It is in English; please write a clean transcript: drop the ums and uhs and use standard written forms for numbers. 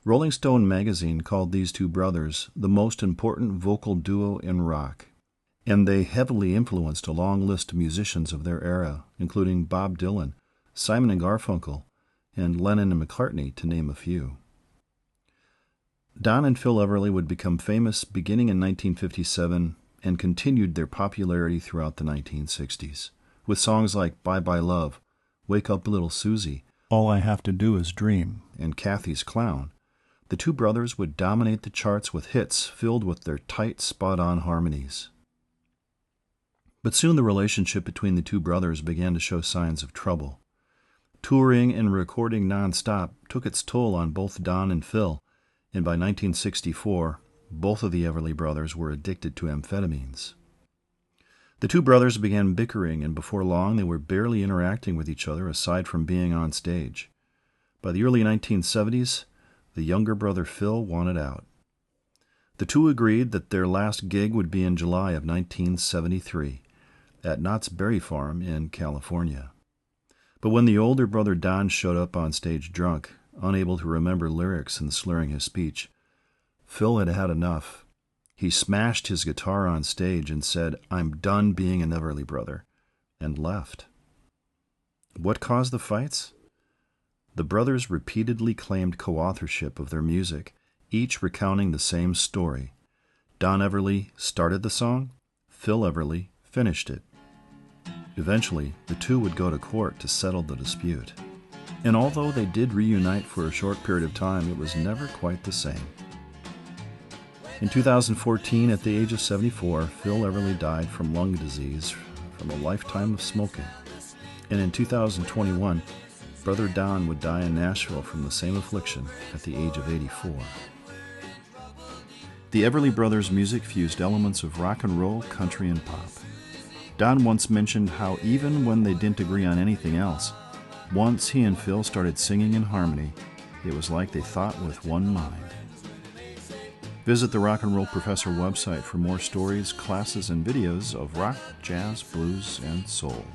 Rolling Stone magazine called these two brothers the most important vocal duo in rock, and they heavily influenced a long list of musicians of their era, including Bob Dylan, Simon and Garfunkel, and Lennon and McCartney, to name a few. Don and Phil Everly would become famous beginning in 1957 and continued their popularity throughout the 1960s, with songs like Bye Bye Love, Wake Up Little Susie, All I Have to Do Is Dream, and Kathy's Clown. The two brothers would dominate the charts with hits filled with their tight, spot-on harmonies. But soon the relationship between the two brothers began to show signs of trouble. Touring and recording nonstop took its toll on both Don and Phil, and by 1964, both of the Everly brothers were addicted to amphetamines. The two brothers began bickering, and before long they were barely interacting with each other aside from being on stage. By the early 1970s, the younger brother Phil wanted out. The two agreed that their last gig would be in July of 1973 at Knott's Berry Farm in California. But when the older brother Don showed up on stage drunk, unable to remember lyrics and slurring his speech, Phil had had enough. He smashed his guitar on stage and said, "I'm done being an Everly brother," and left. What caused the fights? The brothers repeatedly claimed co-authorship of their music, each recounting the same story. Don Everly started the song, Phil Everly finished it. Eventually, the two would go to court to settle the dispute. And although they did reunite for a short period of time, it was never quite the same. In 2014, at the age of 74, Phil Everly died from lung disease from a lifetime of smoking. And in 2021, brother Don would die in Nashville from the same affliction at the age of 84. The Everly brothers' music fused elements of rock and roll, country, and pop. Don once mentioned how even when they didn't agree on anything else, once he and Phil started singing in harmony, it was like they thought with one mind. Visit the Rock and Roll Professor website for more stories, classes, and videos of rock, jazz, blues, and soul.